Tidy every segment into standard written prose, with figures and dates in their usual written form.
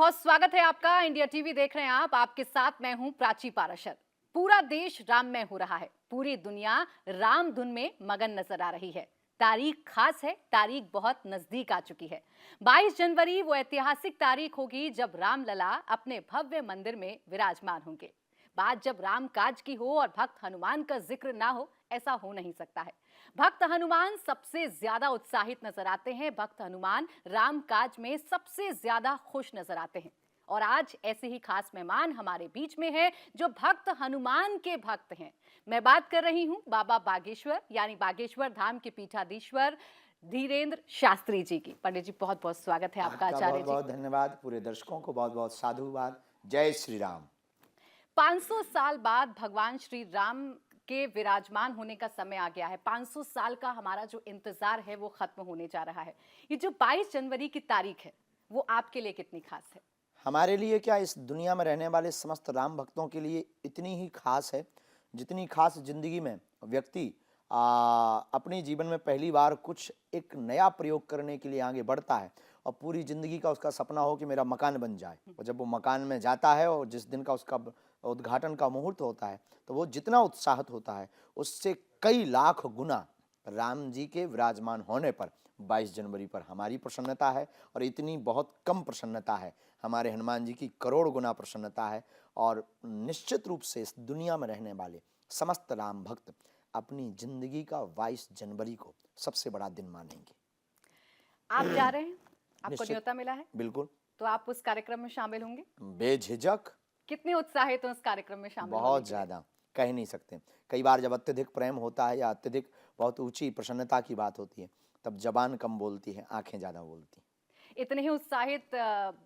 बहुत स्वागत है आपका। इंडिया टीवी देख रहे हैं आप। आपके साथ मैं हूं प्राची पाराशर। पूरा देश राममय हो रहा है। पूरी दुनिया राम धुन में मगन नजर आ रही है। तारीख खास है, तारीख बहुत नजदीक आ चुकी है। 22 जनवरी वो ऐतिहासिक तारीख होगी जब रामलला अपने भव्य मंदिर में विराजमान होंगे। बात जब राम काज की हो और भक्त हनुमान का जिक्र ना हो, ऐसा हो नहीं सकता है। भक्त हनुमान सबसे ज्यादा उत्साहित नजर आते हैं। भक्त हनुमान राम काज में सबसे ज्यादा खुश नजर आते हैं। और आज ऐसे ही खास मेहमान हमारे बीच में हैं जो भक्त हनुमान के भक्त हैं। मैं बात कर रही हूं बाबा बागेश्वर यानी बागेश्वर धाम के पीठाधीश्वर धीरेन्द्र शास्त्री जी की। पंडित जी बहुत बहुत स्वागत है आपका। आचार्य बहुत जी बहुत धन्यवाद। पूरे दर्शकों को बहुत बहुत साधुवाद। जय श्री राम। 500 साल बाद भगवान श्री राम के विराजमान होने का समय आ गया है। 500 साल का हमारा जो इंतजार है वो खत्म होने जा रहा है। ये जो 22 जनवरी की तारीख है वो आपके लिए कितनी खास है? हमारे लिए क्या, इस दुनिया में रहने वाले समस्त राम भक्तों के लिए इतनी ही खास है जितनी खास जिंदगी में व्यक्ति अपनी जीवन में पहली बार कुछ एक नया प्रयोग करने के लिए आगे बढ़ता है और पूरी जिंदगी का उसका सपना हो कि मेरा मकान बन जाए। और जब वो मकान में जाता है और जिस दिन का उसका उद्घाटन का मुहूर्त होता है तो वो जितना उत्साहित होता है उससे कई लाख गुना राम जी के विराजमान होने पर 22 जनवरी पर हमारी प्रसन्नता है। और इतनी बहुत कम प्रसन्नता है, हमारे हनुमान जी की करोड़ गुना प्रसन्नता है। और निश्चित रूप से इस दुनिया में रहने वाले समस्त राम भक्त अपनी जिंदगी का 22 जनवरी को सबसे बड़ा दिन मानेंगे। आप जा रहे हैं, आपको निश्चित, न्योता मिला है, बिल्कुल, तो आप उस कार्यक्रम में शामिल होंगे? बेझिझक। कितने उत्साहित हो उस कार्यक्रम में शामिल होने बहुत के लिए? ज़्यादा, कह नहीं सकते। कई बार जब अत्यधिक प्रेम होता है या अत्यधिक बहुत ऊंची प्रसन्नता की बात होती है तब जबान कम बोलती है, आंखें ज़्यादा बोलती हैं। इतने ही उत्साहित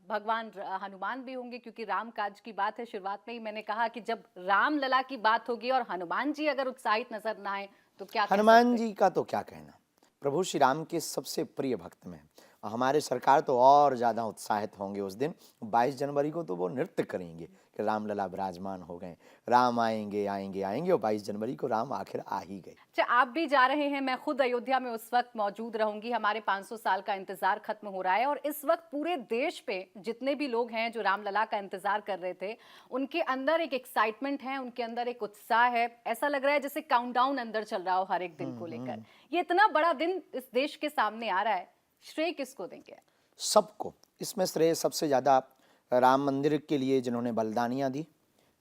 भगवान हनुमान भी होंगे, क्योंकि राम काज की बात है। शुरुआत में ही मैंने कहा कि जब राम लला की बात होगी और हनुमान जी अगर उत्साहित नजर ना आए तो क्या कह हनुमान सकते। जी का तो क्या कहना, प्रभु श्री राम के सबसे प्रिय भक्त में और हमारे सरकार तो और ज़्यादा उत्साहित होंगे उस दिन। 22 जनवरी को तो वो नृत्य करेंगे कि रामलला विराजमान हो गए, राम आएंगे आएंगे आएंगे। और 22 जनवरी को राम आखिर आ ही गए। अच्छा, आप भी जा रहे हैं। मैं खुद अयोध्या में उस वक्त मौजूद रहूंगी। हमारे 500 साल का इंतजार खत्म हो रहा है और इस वक्त पूरे देश पे जितने भी लोग हैं जो रामलला का इंतजार कर रहे थे, उनके अंदर एक एक्साइटमेंट है, उनके अंदर एक उत्साह है। ऐसा लग रहा है जैसे काउंटडाउन अंदर चल रहा हो हर एक दिन को लेकर। ये इतना बड़ा दिन इस देश के सामने आ रहा है, श्रेय किसको देंगे? सबको इसमें श्रेय सबसे ज़्यादा राम मंदिर के लिए जिन्होंने बलिदानियाँ दी,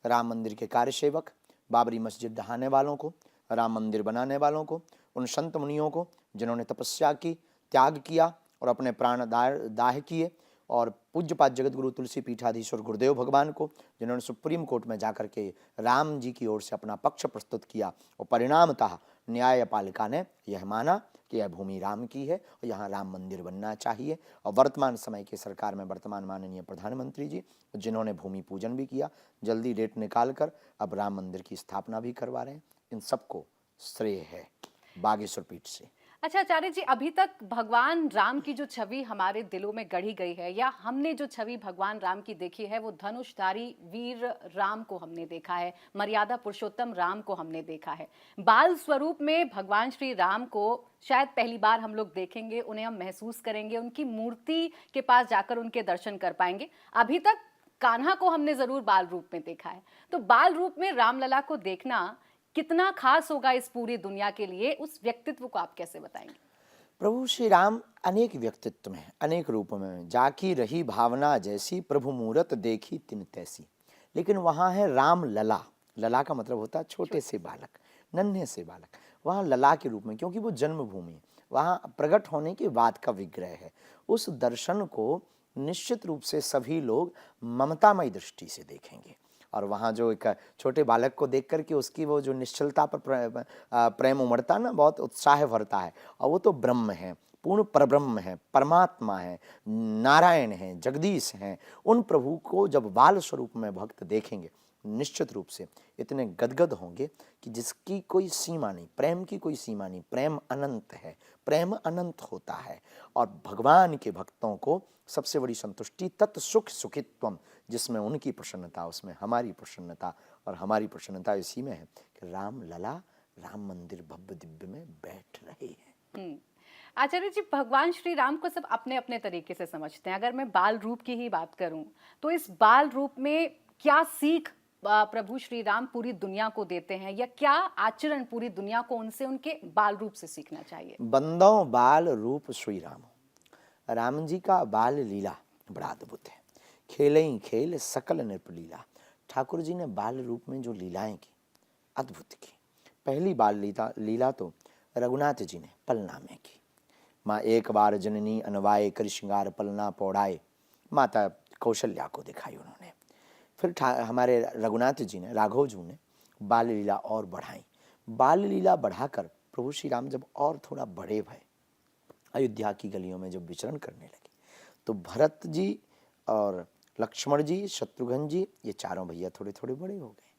राम मंदिर के कार्यसेवक, बाबरी मस्जिद ढहाने वालों को, राम मंदिर बनाने वालों को, उन संत मुनियों को जिन्होंने तपस्या की, त्याग किया और अपने प्राण दाह किए, और पूज्यपाद जगत गुरु तुलसी पीठाधीश्वर गुरुदेव भगवान को जिन्होंने सुप्रीम कोर्ट में जाकर के राम जी की ओर से अपना पक्ष प्रस्तुत किया और परिणामतः न्यायपालिका ने यह माना कि यह भूमि राम की है और यहाँ राम मंदिर बनना चाहिए। और वर्तमान समय की सरकार में वर्तमान माननीय प्रधानमंत्री जी जिन्होंने भूमि पूजन भी किया, जल्दी डेट निकाल कर अब राम मंदिर की स्थापना भी करवा रहे हैं। इन सबको श्रेय है बागेश्वर पीठ से। अच्छा आचार्य जी, अभी तक भगवान राम की जो छवि हमारे दिलों में गढ़ी गई है या हमने जो छवि भगवान राम की देखी है वो धनुषधारी वीर राम को हमने देखा है, मर्यादा पुरुषोत्तम राम को हमने देखा है। बाल स्वरूप में भगवान श्री राम को शायद पहली बार हम लोग देखेंगे, उन्हें हम महसूस करेंगे, उनकी मूर्ति के पास जाकर उनके दर्शन कर पाएंगे। अभी तक कान्हा को हमने जरूर बाल रूप में देखा है, तो बाल रूप में रामलला को देखना कितना खास होगा इस पूरी दुनिया के लिए, उस व्यक्तित्व को आप कैसे बताएंगे? प्रभु श्री राम अनेक व्यक्तित्व में, अनेक रूपों में, जाकी रही भावना जैसी, प्रभु मूरत देखी तिन तैसी। लेकिन वहाँ है राम लला। लला का मतलब होता है छोटे से बालक, नन्हे से बालक। वहाँ लला के रूप में, क्योंकि वो जन्मभूमि है, वहाँ प्रकट होने के बाद का विग्रह है। उस दर्शन को निश्चित रूप से सभी लोग ममतामयी दृष्टि से देखेंगे। और वहाँ जो एक छोटे बालक को देख कर के उसकी वो जो निश्चलता पर प्रेम उमड़ता ना, बहुत उत्साह भरता है। और वो तो ब्रह्म है, पूर्ण परब्रह्म है, परमात्मा है, नारायण है, जगदीश हैं। उन प्रभु को जब बाल स्वरूप में भक्त देखेंगे निश्चित रूप से इतने गदगद होंगे कि जिसकी कोई सीमा नहीं, प्रेम की कोई सीमा नहीं। प्रेम अनंत है, प्रेम अनंत होता है। और भगवान के भक्तों को सबसे बड़ी संतुष्टि तत् सुख सुखित्वम, जिसमें उनकी प्रसन्नता उसमें हमारी प्रसन्नता, और हमारी प्रसन्नता इसी में है कि राम लला राम मंदिर भव्य दिव्य में बैठ रहे हैं। आचार्य जी, भगवान श्री राम को सब अपने अपने तरीके से समझते हैं। अगर मैं बाल रूप की ही बात करूं तो इस बाल रूप में क्या सीख प्रभु श्री राम पूरी दुनिया को देते हैं, या क्या आचरण पूरी दुनिया को उनसे उनके बाल रूप से सीखना चाहिए? बंदो बाल रूप श्री राम। राम जी का बाल लीला बड़ा अद्भुत है। खेले ही खेल सकल नृपलीला। ठाकुर जी ने बाल रूप में जो लीलाएं की, अद्भुत की। पहली बाल लीला तो रघुनाथ जी ने पलना में की। माँ एक बार जननी अनवाए कर श्रृंगार पलना पौड़ाए, माता कौशल्या को दिखाई उन्होंने। फिर हमारे रघुनाथ जी ने, राघव जी ने बाल लीला और बढ़ाई। बाल लीला बढ़ाकर प्रभु श्री राम जब और थोड़ा बड़े भय, अयोध्या की गलियों में जब विचरण करने लगे, तो भरत जी और लक्ष्मण जी, शत्रुघ्न जी, ये चारों भैया थोड़े थोड़े बड़े हो गए।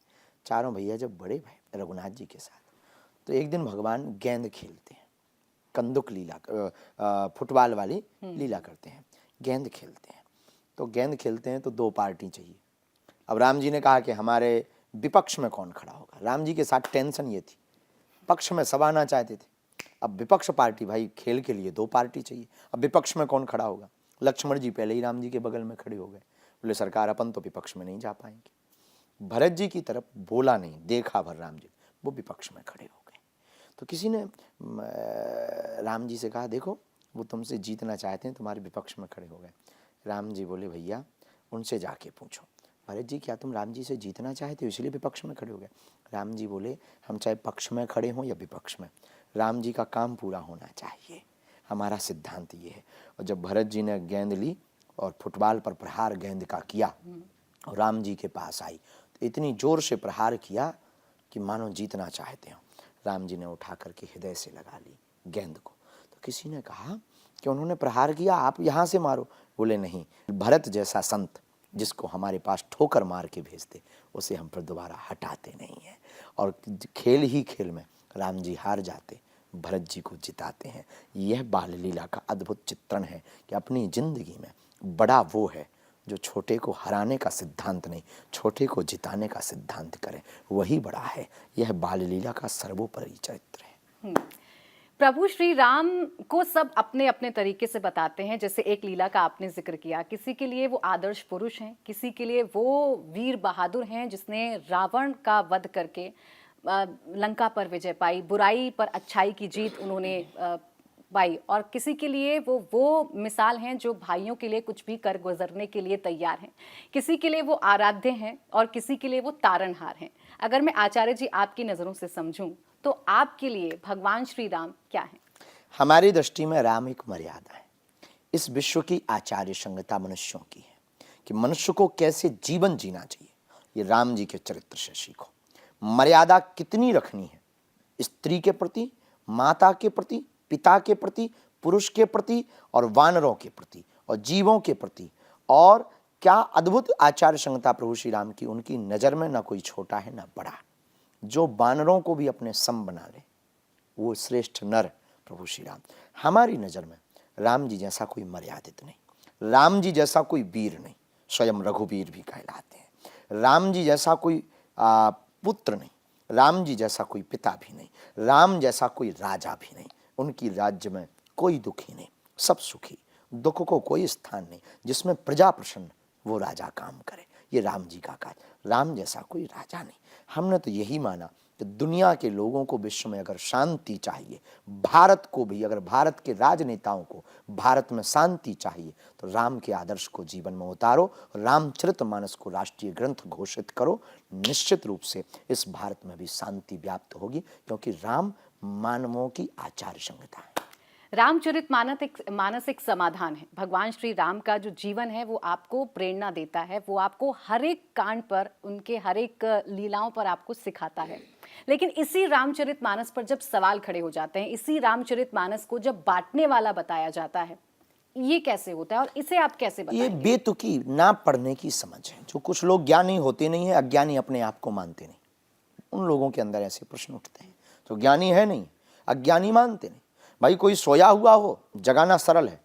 चारों भैया जब बड़े भय रघुनाथ जी के साथ, तो एक दिन भगवान गेंद खेलते हैं, कंदुक लीला, फुटबॉल वाली लीला करते हैं, गेंद खेलते हैं। तो गेंद खेलते हैं तो दो पार्टी चाहिए। अब राम जी ने कहा कि हमारे विपक्ष में कौन खड़ा होगा। राम जी के साथ टेंशन ये थी, पक्ष में सब आना चाहते थे, अब विपक्ष पार्टी, भाई खेल के लिए दो पार्टी चाहिए, अब विपक्ष में कौन खड़ा होगा। लक्ष्मण जी पहले ही राम जी के बगल में खड़े हो गए, बोले सरकार अपन तो विपक्ष में नहीं जा पाएंगे। भरत जी की तरफ बोला नहीं, देखा भर राम जी, वो विपक्ष में खड़े हो गए। तो किसी ने राम जी से कहा, देखो वो तुमसे जीतना चाहते हैं, तुम्हारे विपक्ष में खड़े हो गए। राम जी बोले, भैया उनसे जाके पूछो, भरत जी क्या तुम राम जी से जीतना चाहते हो इसलिए विपक्ष में खड़े हो गए। राम जी बोले, हम चाहे पक्ष में खड़े हों या विपक्ष में, राम जी का काम पूरा होना चाहिए, हमारा सिद्धांत ये है। और जब भरत जी ने गेंद ली और फुटबॉल पर प्रहार गेंद का किया और राम जी के पास आई, तो इतनी जोर से प्रहार किया कि मानो जीतना चाहते हो। राम जी ने उठा करके हृदय से लगा ली गेंद को। तो किसी ने कहा कि उन्होंने प्रहार किया, आप यहाँ से मारो। बोले नहीं, भरत जैसा संत जिसको हमारे पास ठोकर मार के भेजते, उसे हम फिर दोबारा हटाते नहीं हैं। और खेल ही खेल में राम जी हार जाते, भरत जी को जिताते हैं। यह बाल लीला का अद्भुत चित्रण है कि अपनी जिंदगी में बड़ा वो है जो छोटे को हराने का सिद्धांत नहीं, छोटे को जिताने का सिद्धांत करे, वही बड़ा है। यह बाल लीला का सर्वोपरि चरित्र है। प्रभु श्री राम को सब अपने अपने तरीके से बताते हैं। जैसे एक लीला का आपने जिक्र किया, किसी के लिए वो आदर्श पुरुष हैं, किसी के लिए वो वीर बहादुर हैं जिसने रावण का वध करके लंका पर विजय पाई, बुराई पर अच्छाई की जीत उन्होंने पाई। और किसी के लिए वो मिसाल हैं जो भाइयों के लिए कुछ भी कर गुजरने के लिए तैयार हैं। किसी के लिए वो आराध्य हैं और किसी के लिए वो तारनहार हैं। अगर मैं आचार्य जी आपकी नज़रों से समझूं तो आपके लिए भगवान श्री राम क्या है? हमारी दृष्टि में राम एक मर्यादा है। इस विश्व की आचार्य संहिता मनुष्यों की है कि मनुष्य को कैसे जीवन जीना चाहिए, ये राम जी के चरित्र से सीखो। मर्यादा कितनी रखनी है, स्त्री के प्रति, माता के प्रति, पिता के प्रति, पुरुष के प्रति और वानरों के प्रति और जीवों के प्रति। और क्या अद्भुत आचार्य संहिता प्रभु श्री राम की, उनकी नजर में ना कोई छोटा है ना बड़ा। जो वानरों को भी अपने सम बना ले, वो श्रेष्ठ नर प्रभु श्री राम। हमारी नजर में राम जी जैसा कोई मर्यादित नहीं, राम जी जैसा कोई वीर नहीं, स्वयं रघुवीर भी कहलाते हैं। राम जी जैसा कोई पुत्र नहीं, राम जी जैसा कोई पिता भी नहीं, राम जैसा कोई राजा भी नहीं। उनकी राज्य में कोई दुखी नहीं, सब सुखी, दुख को कोई स्थान नहीं। जिसमें प्रजा प्रसन्न वो राजा काम करे, ये राम जी का कार्य। राम जैसा कोई राजा नहीं। हमने तो यही माना कि दुनिया के लोगों को विश्व में अगर शांति चाहिए, भारत को भी, अगर भारत के राजनेताओं को भारत में शांति चाहिए, तो राम के आदर्श को जीवन में उतारो, रामचरितमानस को राष्ट्रीय ग्रंथ घोषित करो। निश्चित रूप से इस भारत में भी शांति व्याप्त होगी, क्योंकि राम मानवों की आचार्य संहिता है। रामचरितमानस एक समाधान है। भगवान श्री राम का जो जीवन है वो आपको प्रेरणा देता है, वो आपको हर एक कांड पर, उनके हर एक लीलाओं पर आपको सिखाता है। लेकिन इसी रामचरितमानस पर जब सवाल खड़े हो जाते हैं, इसी रामचरितमानस को जब बांटने वाला बताया जाता है, ये कैसे होता है और इसे आप कैसे बताएंगे? ये बेतुकी ना पढ़ने की समझ है। जो कुछ लोग ज्ञानी होते नहीं है, अज्ञानी अपने आप को मानते नहीं, उन लोगों के अंदर ऐसे प्रश्न उठते हैं। तो ज्ञानी है नहीं, अज्ञानी मानते नहीं। भाई कोई सोया हुआ हो, जगाना सरल है,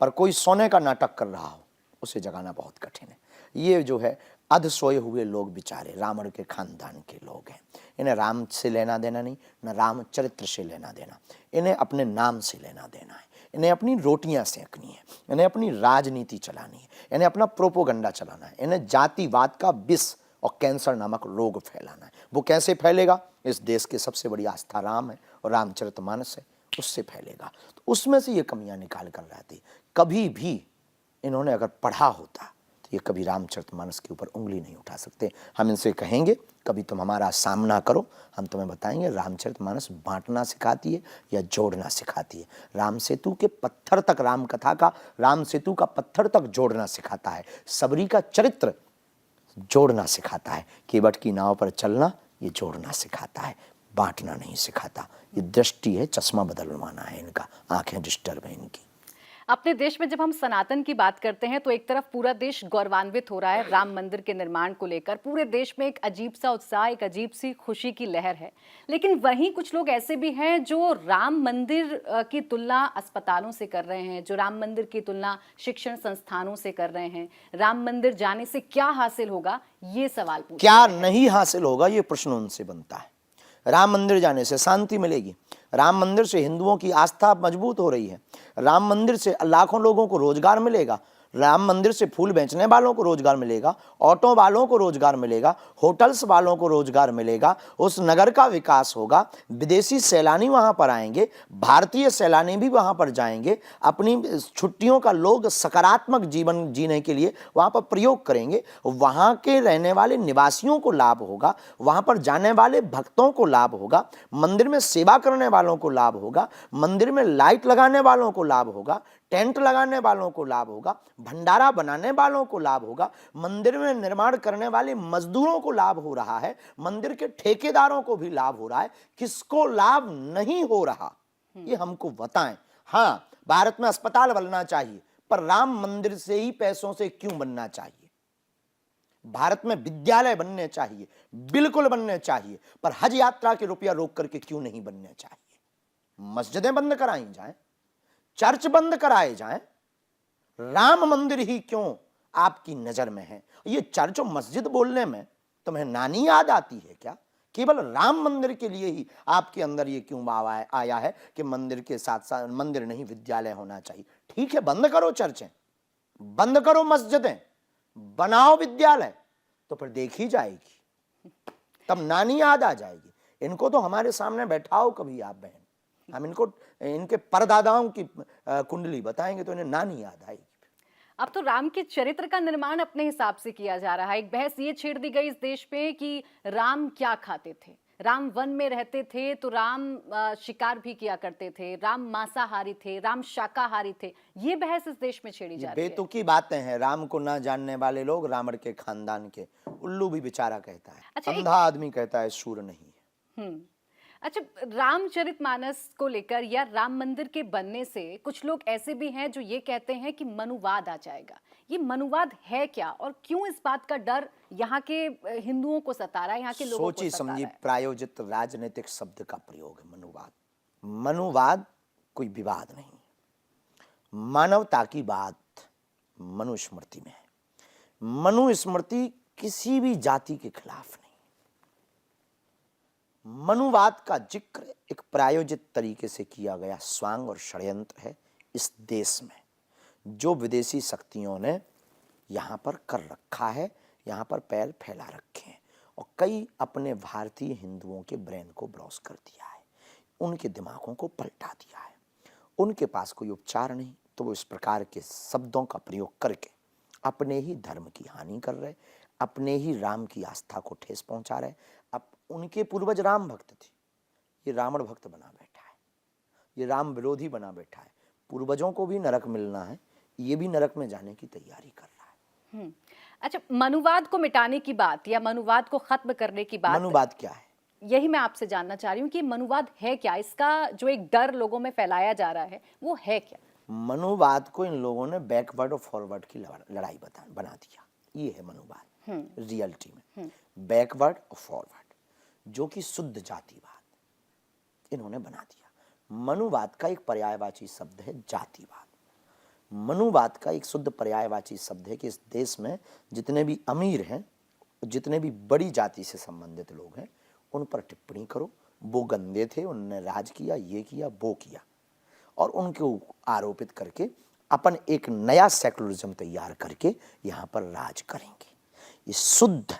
पर कोई सोने का नाटक कर रहा हो, उसे जगाना बहुत कठिन है। ये जो है अध सोए हुए लोग बेचारे रावण के खानदान के लोग हैं। इन्हें राम से लेना देना नहीं, न राम चरित्र से लेना देना, इन्हें अपने नाम से लेना देना है। इन्हें अपनी रोटियां सेंकनी है, इन्हें अपनी राजनीति चलानी है, इन्हें अपना प्रोपोगंडा चलाना है, इन्हें जातिवाद का विष और कैंसर नामक रोग फैलाना है। वो कैसे फैलेगा? इस देश की सबसे बड़ी आस्था राम है और रामचरितमानस है, उससे फैलेगा। तो उसमें से ये कमियां निकाल कर लाती। कभी भी इन्होंने अगर पढ़ा होता तो ये कभी रामचरितमानस के ऊपर उंगली नहीं उठा सकते। हम इनसे कहेंगे कभी तुम हमारा सामना करो, हम तुम्हें बताएंगे रामचरितमानस बांटना सिखाती है या जोड़ना सिखाती है। राम सेतु के पत्थर तक, राम कथा का राम सेतु का पत्थर तक जोड़ना सिखाता है। सबरी का चरित्र जोड़ना सिखाता है। केवट की नाव पर चलना ये जोड़ना सिखाता है, बांटना नहीं सिखाता। ये दृष्टि है, चश्मा बदलवाना है इनका, आंखें डिस्टर्ब है इनकी। अपने देश में जब हम सनातन की बात करते हैं तो एक तरफ पूरा देश गौरवान्वित हो रहा है राम मंदिर के निर्माण को लेकर। पूरे देश में एक अजीब सा उत्साह, एक अजीब सी खुशी की लहर है। लेकिन वहीं कुछ लोग ऐसे भी हैं जो राम मंदिर की तुलना अस्पतालों से कर रहे हैं, जो राम मंदिर की तुलना शिक्षण संस्थानों से कर रहे हैं। राम मंदिर जाने से क्या हासिल होगा, ये सवाल पूछ क्या नहीं हासिल होगा, ये प्रश्न उनसे बनता है। राम मंदिर जाने से शांति मिलेगी, राम मंदिर से हिंदुओं की आस्था मजबूत हो रही है, राम मंदिर से लाखों लोगों को रोजगार मिलेगा, राम मंदिर से फूल बेचने वालों को रोजगार मिलेगा, ऑटो वालों को रोजगार मिलेगा, होटल्स वालों को रोजगार मिलेगा, उस नगर का विकास होगा, विदेशी सैलानी वहां पर आएंगे, भारतीय सैलानी भी वहां पर जाएंगे, अपनी छुट्टियों का लोग सकारात्मक जीवन जीने के लिए वहां पर प्रयोग करेंगे, वहां के रहने वाले निवासियों को लाभ होगा, वहां पर जाने वाले भक्तों को लाभ होगा, मंदिर में सेवा करने वालों को लाभ होगा, मंदिर में लाइट लगाने वालों को लाभ होगा, टेंट लगाने वालों को लाभ होगा, भंडारा बनाने वालों को लाभ होगा, मंदिर में निर्माण करने वाले मजदूरों को लाभ हो रहा है, मंदिर के ठेकेदारों को भी लाभ हो रहा है। किसको लाभ नहीं हो रहा ये हमको बताएं। हाँ, भारत में अस्पताल बनना चाहिए, पर राम मंदिर से ही पैसों से क्यों बनना चाहिए? भारत में विद्यालय बनने चाहिए, बिल्कुल बनने चाहिए, पर हज यात्रा के रुपया रोक करके क्यों नहीं बनने चाहिए? मस्जिदें बंद कराई जाएं, चर्च बंद कराए जाएं, राम मंदिर ही क्यों आपकी नजर में है? ये चर्च और मस्जिद बोलने में तुम्हें नानी याद आती है क्या? केवल राम मंदिर के लिए ही आपके अंदर ये क्यों आया है कि मंदिर के साथ साथ मंदिर नहीं विद्यालय होना चाहिए? ठीक है, बंद करो चर्चें, बंद करो मस्जिदें, बनाओ विद्यालय, तो फिर देखी जाएगी, तब नानी याद आ जाएगी। इनको तो हमारे सामने बैठाओ कभी आप बहन, हम इनको इनके परदादाओं की कुंडली बताएंगे तो इन्हें नानी याद आएगी। अब तो राम के चरित्र का निर्माण अपने हिसाब से किया जा रहा है। एक बहस ये छेड़ दी गई इस देश पे कि राम क्या खाते थे। राम वन में रहते थे तो राम शिकार भी किया करते थे, राम मांसाहारी थे, राम शाकाहारी थे। ये बहस इस देश में छेड़ी जा रही है। बेतुकी बातें हैं। राम को ना जानने वाले लोग रावण के खानदान के, उल्लू भी बेचारा कहता है, अच्छा, अंधा आदमी कहता है सूर नहीं है। अच्छा, रामचरितमानस को लेकर या राम मंदिर के बनने से कुछ लोग ऐसे भी हैं जो ये कहते हैं कि मनुवाद आ जाएगा। ये मनुवाद है क्या और क्यों इस बात का डर यहाँ के हिंदुओं को सता रहा है, यहाँ के लोगों को सोची सता समझी रहा है? प्रायोजित राजनीतिक शब्द का प्रयोग है मनुवाद। मनुवाद कोई विवाद नहीं, मानवता की बात मनुस्मृति में है। मनुस्मृति किसी भी जाति के खिलाफ नहीं। मनुवाद का जिक्र एक प्रायोजित तरीके से किया गया स्वांग और षड्यंत्र है इस देश में, जो विदेशी शक्तियों ने यहाँ पर कर रखा है, यहाँ पर पैर फैला रखे हैं और कई अपने भारतीय हिंदुओं के ब्रेन को ब्रॉस कर दिया है, उनके दिमागों को पलटा दिया है। उनके पास कोई उपचार नहीं तो वो इस प्रकार के शब्दों का प्रयोग करके अपने ही धर्म की हानि कर रहे, अपने ही राम की आस्था को ठेस पहुंचा रहे। अब उनके पूर्वज राम भक्त थे, ये रावण भक्त बना बैठा है, ये राम विरोधी बना बैठा है। पूर्वजों को भी नरक मिलना है, ये भी नरक में जाने की तैयारी कर रहा है। अच्छा, मनुवाद को मिटाने की बात या मनुवाद को खत्म करने की बात, मनुवाद क्या है यही मैं आपसे जानना चाह रही हूँ कि मनुवाद है क्या? इसका जो एक डर लोगों में फैलाया जा रहा है वो है क्या? मनुवाद को इन लोगों ने बैकवर्ड और फॉरवर्ड की लड़ाई बना दिया। ये है मनुवाद रियलिटी में, बैकवर्ड और फॉरवर्ड, जो कि शुद्ध जातिवाद इन्होंने बना दिया। मनुवाद का एक पर्यायवाची शब्द है जातिवाद। मनुवाद का एक शुद्ध पर्यायवाची शब्द है कि इस देश में जितने भी अमीर हैं, जितने भी बड़ी जाति से संबंधित लोग हैं, उन पर टिप्पणी करो, वो गंदे थे, उन्होंने राज किया, ये किया, वो किया। और उनको आरोपित करके अपन एक नया सेकुलरिज्म तैयार करके यहाँ पर राज करेंगे। ये शुद्ध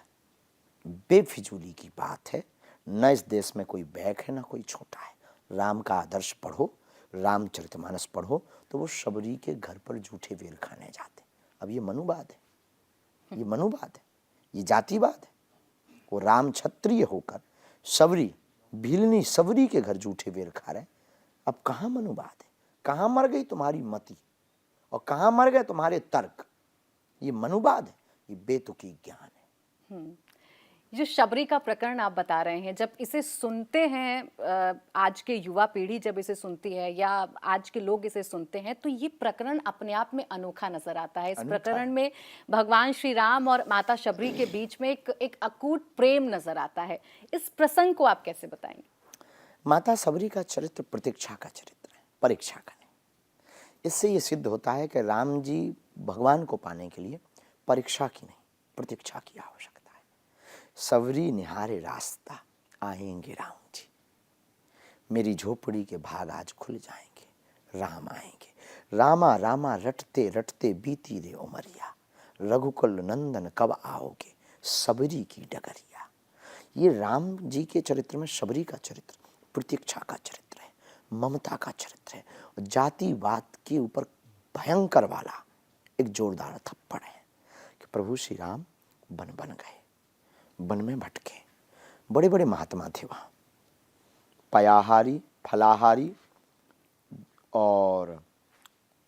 बेफिजूली की बात है। न इस देश में कोई बैक है, ना कोई छोटा है। राम का आदर्श पढ़ो, रामचरितमानस पढ़ो, तो वो शबरी के घर पर जूठे वेल खाने जाते। अब ये मनुवाद है, ये मनुवाद है, ये जातिवाद है। वो राम क्षत्रिय होकर शबरी, भीलनी शबरी के घर जूठे वेल खा रहे हैं। अब कहाँ मनुवाद है, कहाँ मर गई तुम्हारी मति और कहाँ मर गए तुम्हारे तर्क। ये मनुवाद है, ये बेतुकी ज्ञान है। जो शबरी का प्रकरण आप बता रहे हैं, जब इसे सुनते हैं, आज के युवा पीढ़ी जब इसे सुनती है या आज के लोग इसे सुनते हैं, तो ये प्रकरण अपने आप में अनोखा नजर आता है। इस प्रकरण में भगवान श्री राम और माता शबरी के बीच में एक अकूट प्रेम नजर आता है। इस प्रसंग को आप कैसे बताएंगे? माता शबरी का चरित्र प्रतीक्षा का चरित्र है, परीक्षा का नहीं। इससे ये सिद्ध होता है कि राम जी भगवान को पाने के लिए परीक्षा की नहीं, प्रतीक्षा की आवश्यकता। सवरी निहारे रास्ता, आएंगे राम जी। मेरी झोपड़ी के भाग आज खुल जाएंगे, राम आएंगे। रामा रामा रटते रटते बीती रे उमरिया, रघुकुल नंदन कब आओगे, सबरी की डगरिया। ये राम जी के चरित्र में शबरी का चरित्र प्रतीक्षा का चरित्र है, ममता का चरित्र है। और जातिवाद के ऊपर भयंकर वाला एक जोरदार थप्पड़ है कि प्रभु श्री राम बन गए, वन में भटके। बड़े बड़े महात्मा थे वहाँ, पयाहारी, फलाहारी और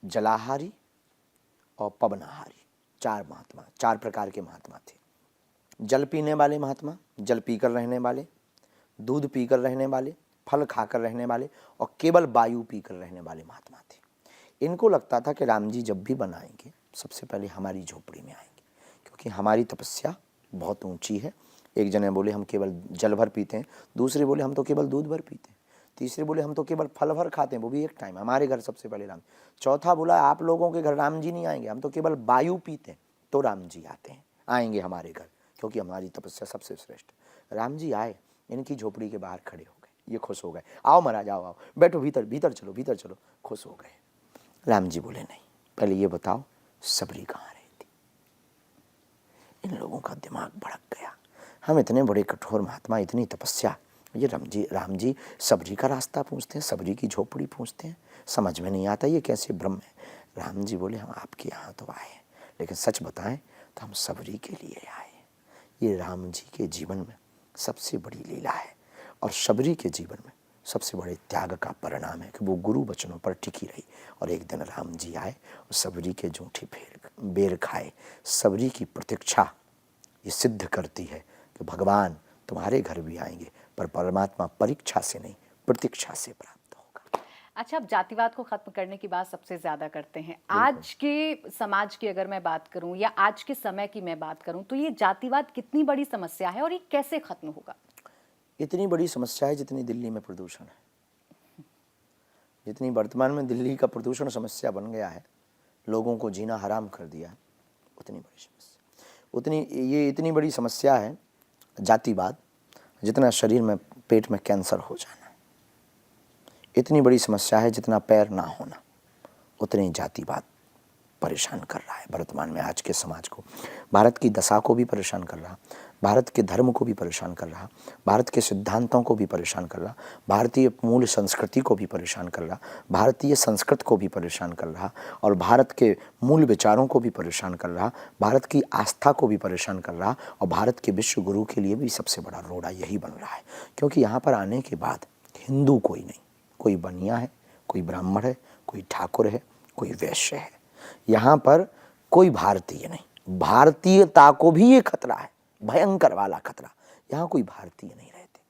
जलाहारी और पवनाहारी, चार प्रकार के महात्मा थे। जल पीने वाले महात्मा, जल पीकर रहने वाले, दूध पीकर रहने वाले, फल खाकर रहने वाले और केवल वायु पीकर रहने वाले महात्मा थे। इनको लगता था कि राम जी जब भी बनाएंगे सबसे पहले हमारी झोपड़ी में आएंगे, क्योंकि हमारी तपस्या बहुत ऊंची है। एक जने बोले हम केवल जल भर पीते हैं, दूसरे बोले हम तो केवल दूध भर पीते हैं, तीसरे बोले हम तो केवल फल भर खाते हैं, वो भी एक टाइम, हमारे घर सबसे पहले राम। चौथा बोला आप लोगों के घर राम जी नहीं आएंगे, हम तो केवल वायु पीते हैं, तो राम जी आते हैं, आएंगे हमारे घर, क्योंकि हमारी तपस्या सबसे श्रेष्ठ। राम जी आए, इनकी झोपड़ी के बाहर खड़े हो गए, ये खुश हो गए, आओ महाराज आओ आओ, बैठो भीतर, भीतर चलो, भीतर चलो, खुश हो गए। राम जी बोले नहीं, पहले ये बताओ सबरी कहाँ रही थी। इन लोगों का दिमाग भड़क गया। हम इतने बड़े कठोर महात्मा, इतनी तपस्या, ये राम जी सबरी का रास्ता पूछते हैं, सबरी की झोपड़ी पूछते हैं, समझ में नहीं आता ये कैसे ब्रह्म है। राम जी बोले हम आपके यहाँ तो आए हैं, लेकिन सच बताएं तो हम सबरी के लिए आए हैं। ये राम जी के जीवन में सबसे बड़ी लीला है और शबरी के जीवन में सबसे बड़े त्याग का परिणाम है कि वो गुरु वचनों पर टिकी रही। और एक दिन राम जी आए और सबरी के जूठे बेर खाए। सबरी की प्रतीक्षा ये सिद्ध करती है कि भगवान तुम्हारे घर भी आएंगे, पर परमात्मा परीक्षा से नहीं प्रतीक्षा से प्राप्त होगा। अच्छा, आप जातिवाद को खत्म करने की बात सबसे ज्यादा करते हैं। आज के समाज की अगर मैं बात करूं या आज के समय की मैं बात करूं, तो ये जातिवाद कितनी बड़ी समस्या है और ये कैसे खत्म होगा? इतनी बड़ी समस्या है जितनी दिल्ली में प्रदूषण है। जितनी वर्तमान में दिल्ली का प्रदूषण समस्या बन गया है, लोगों को जीना हराम कर दिया है, उतनी बड़ी समस्या, ये इतनी बड़ी समस्या है जातिवाद जितना शरीर में पेट में कैंसर हो जाना है। इतनी बड़ी समस्या है जितना पैर ना होना, उतनी जातिवाद परेशान कर रहा है वर्तमान में आज के समाज को। भारत की दशा को भी परेशान कर रहा, भारत के धर्म को भी परेशान कर रहा, भारत के सिद्धांतों को भी परेशान कर रहा, भारतीय मूल संस्कृति को भी परेशान कर रहा, भारतीय संस्कृत को भी परेशान कर रहा और भारत के मूल विचारों को भी परेशान कर रहा, भारत की आस्था को भी परेशान कर रहा और भारत के विश्व गुरु के लिए भी सबसे बड़ा रोड़ा यही बन रहा है। क्योंकि यहाँ पर आने के बाद हिंदू कोई नहीं, कोई बनिया है, कोई ब्राह्मण है, कोई ठाकुर है, कोई वैश्य है। यहाँ पर कोई भारतीय नहीं, भारतीयता को भी ये खतरा है, भयंकर वाला खतरा। यहाँ कोई भारतीय नहीं रहते,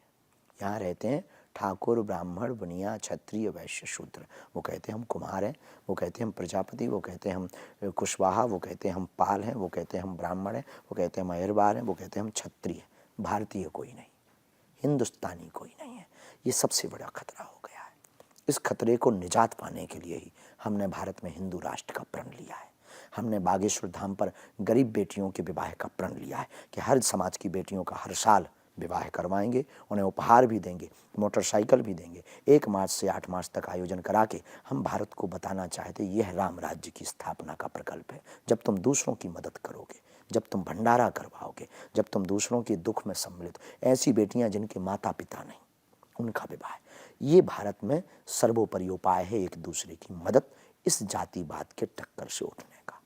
यहाँ रहते हैं ठाकुर, ब्राह्मण, बनिया, क्षत्रिय, वैश्य, शूद्र। वो कहते हैं हम कुमार हैं, वो कहते हैं हम प्रजापति, वो कहते हैं हम कुशवाहा, वो कहते हैं हम पाल हैं, वो कहते हैं हम ब्राह्मण हैं, वो कहते हैं हम अयरबार हैं, वो कहते हैं हम क्षत्रिय। भारतीय कोई नहीं, हिंदुस्तानी कोई नहीं है। ये सबसे बड़ा खतरा हो गया है। इस खतरे को निजात पाने के लिए ही हमने भारत में हिंदू राष्ट्र का प्रण लिया है। हमने बागेश्वर धाम पर गरीब बेटियों के विवाह का प्रण लिया है कि हर समाज की बेटियों का हर साल विवाह करवाएंगे, उन्हें उपहार भी देंगे, मोटरसाइकिल भी देंगे। 1 मार्च से 8 मार्च तक आयोजन करा के हम भारत को बताना चाहते यह राम राज्य की स्थापना का प्रकल्प है। जब तुम दूसरों की मदद करोगे, जब तुम भंडारा करवाओगे, जब तुम दूसरों के दुख में सम्मिलित, ऐसी बेटियां जिनके माता पिता नहीं, उनका विवाह, ये भारत में सर्वोपरि उपाय है एक दूसरे की मदद, इस जातिवाद के टक्कर से उठने का।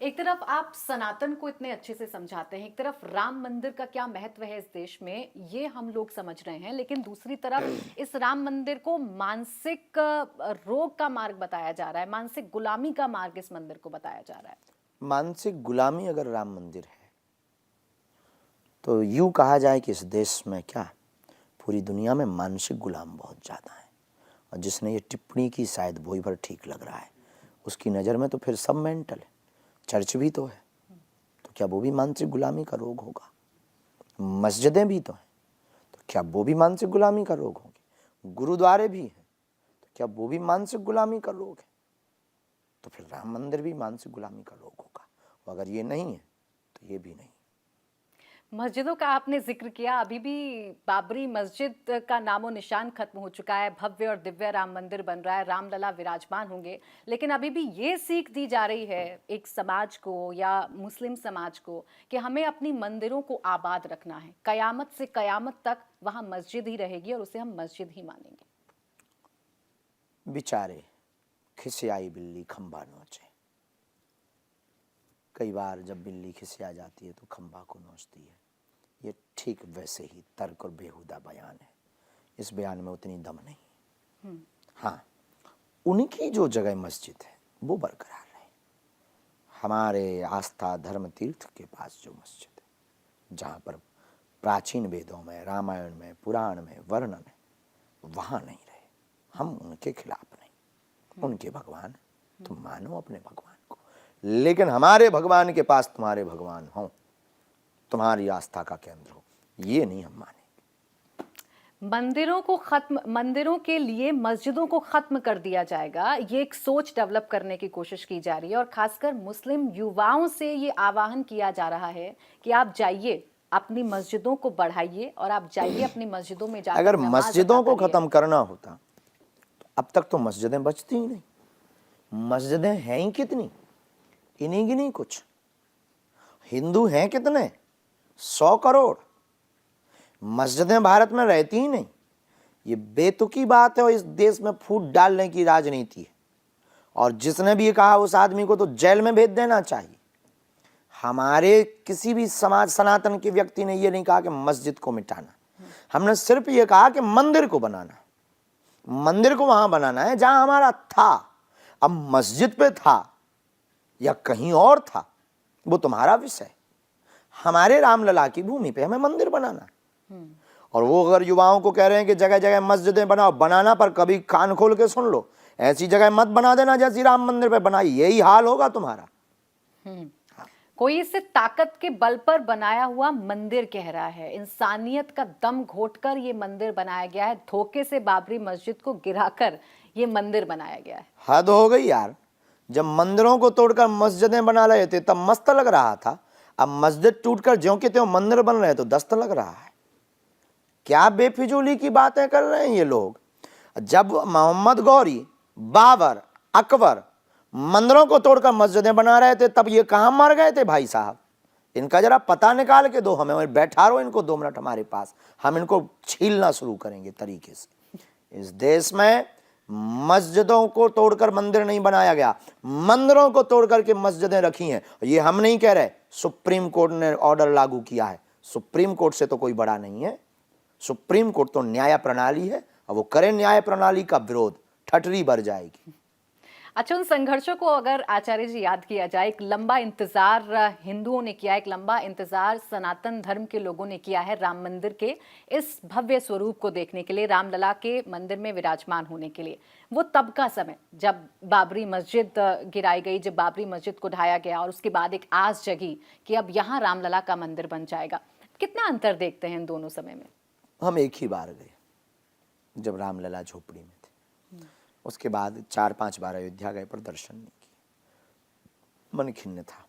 एक तरफ आप सनातन को इतने अच्छे से समझाते हैं, एक तरफ राम मंदिर का क्या महत्व है इस देश में ये हम लोग समझ रहे हैं, लेकिन दूसरी तरफ इस राम मंदिर को मानसिक रोग का मार्ग बताया जा रहा है, मानसिक गुलामी का मार्ग इस मंदिर को बताया जा रहा है। मानसिक गुलामी अगर राम मंदिर है तो यूं कहा जाए कि इस देश में क्या, पूरी दुनिया में मानसिक गुलाम बहुत ज़्यादा है। और जिसने ये टिप्पणी की शायद वही भर ठीक लग रहा है, उसकी नज़र में तो फिर सब मेंटल है। चर्च भी तो है, तो क्या वो भी मानसिक गुलामी का रोग होगा? मस्जिदें भी तो हैं, तो क्या वो भी मानसिक गुलामी का रोग होंगे? गुरुद्वारे भी हैं, तो क्या वो भी मानसिक गुलामी का रोग है? तो फिर राम मंदिर भी मानसिक गुलामी का रोग होगा। और अगर ये नहीं है तो ये भी नहीं। मस्जिदों का आपने जिक्र किया, अभी भी बाबरी मस्जिद का नामो निशान खत्म हो चुका है, भव्य और दिव्य राम मंदिर बन रहा है, रामलला विराजमान होंगे, लेकिन अभी भी ये सीख दी जा रही है एक समाज को या मुस्लिम समाज को कि हमें अपनी मंदिरों को आबाद रखना है, कयामत से कयामत तक वहां मस्जिद ही रहेगी और उसे हम मस्जिद ही मानेंगे। बेचारे खिसियाई बिल्ली खंबा नोचे। कई बार जब बिल्ली खिसिया जाती है तो खंबा को नोचती है। ये ठीक वैसे ही तर्क और बेहुदा बयान है। इस बयान में उतनी दम नहीं। हाँ, उनकी जो जगह मस्जिद है वो बरकरार रहे। हमारे आस्था धर्म तीर्थ के पास जो मस्जिद है, जहाँ पर प्राचीन वेदों में, रामायण में, पुराण में वर्णन है, वहाँ नहीं रहे। हम उनके खिलाफ नहीं। उनके भगवान, तुम मानो अपने भगवान को, लेकिन हमारे भगवान के पास तुम्हारे भगवान हो, तुम्हारी आस्था का केंद्र हो, ये नहीं हम मानेंगे। मंदिरों के लिए मस्जिदों को खत्म कर दिया जाएगा, ये एक सोच डेवलप करने की कोशिश की जा रही है और खासकर मुस्लिम युवाओं से ये आह्वान किया जा रहा है कि आप जाइए, अपनी मस्जिदों को बढ़ाइए और आप जाइए अपनी मस्जिदों में जाकर अगर नमाज मस्जिदों अदा को करिए। खत्म करना होता तो अब तक तो मस्जिदें बचती ही नहीं। मस्जिदें हैं ही कितनी, इन्हीं गिनी कुछ। हिंदू हैं कितने, 100 करोड़। मस्जिदें भारत में रहती ही नहीं। ये बेतुकी बात है और इस देश में फूट डालने की राजनीति है। और जिसने भी ये कहा उस आदमी को तो जेल में भेज देना चाहिए। हमारे किसी भी समाज सनातन के व्यक्ति ने ये नहीं कहा कि मस्जिद को मिटाना। हमने सिर्फ ये कहा कि मंदिर को बनाना, मंदिर को वहां बनाना है जहां हमारा था। अब मस्जिद पे था या कहीं और था वो तुम्हारा विषय। हमारे रामलला की भूमि पे हमें मंदिर बनाना है। और वो अगर युवाओं को कह रहे हैं कि जगह जगह मस्जिदें बनाओ, बनाना, पर कभी कान खोल के सुन लो, ऐसी जगह मत बना देना जैसी राम मंदिर पे बनाई, यही हाल होगा तुम्हारा। कोई इसे ताकत के बल पर बनाया हुआ मंदिर कह रहा है, इंसानियत का दम घोटकर ये मंदिर बनाया गया है, धोखे से बाबरी मस्जिद को गिराकर ये मंदिर बनाया गया है। हद हो गई यार। जब मंदिरों को तोड़कर मस्जिदें बना रहे थे तब मस्त लग रहा था, अब मस्जिद टूटकर ज्यों के त्यों मंदिर बन रहे तो दस्त लग रहा है। क्या बेफिजूली की बातें कर रहे हैं ये लोग। जब मोहम्मद गौरी, बाबर, अकबर मंदिरों को तोड़कर मस्जिदें बना रहे थे तब ये कहां मर गए थे भाई साहब? इनका जरा पता निकाल के दो हमें, बैठा रहो इनको 2 मिनट हमारे पास, हम इनको छीलना शुरू करेंगे तरीके से। इस देश में मस्जिदों को तोड़कर मंदिर नहीं बनाया गया, मंदिरों को तोड़कर के मस्जिदें रखी हैं। ये हम नहीं कह रहे, सुप्रीम कोर्ट ने ऑर्डर लागू किया है। सुप्रीम कोर्ट से तो कोई बड़ा नहीं है। सुप्रीम कोर्ट तो न्याय प्रणाली है और वो करे न्याय प्रणाली का विरोध, ठटरी भर जाएगी। अच्छा, उन संघर्षों को अगर आचार्य जी याद किया जाए, एक लंबा इंतजार हिंदुओं ने किया, एक लंबा इंतजार सनातन धर्म के लोगों ने किया है राम मंदिर के इस भव्य स्वरूप को देखने के लिए, रामलला के मंदिर में विराजमान होने के लिए। वो तब का समय जब बाबरी मस्जिद गिराई गई, जब बाबरी मस्जिद को ढाया गया और उसके बाद एक आस जगी कि अब यहाँ रामलला का मंदिर बन जाएगा। कितना अंतर देखते हैं इन दोनों समय में? हम एक ही बार गए जब रामलला झोपड़ी में थे, उसके बाद 4-5 बार अयोध्या गए पर दर्शन नहीं किए। मन खिन्न था,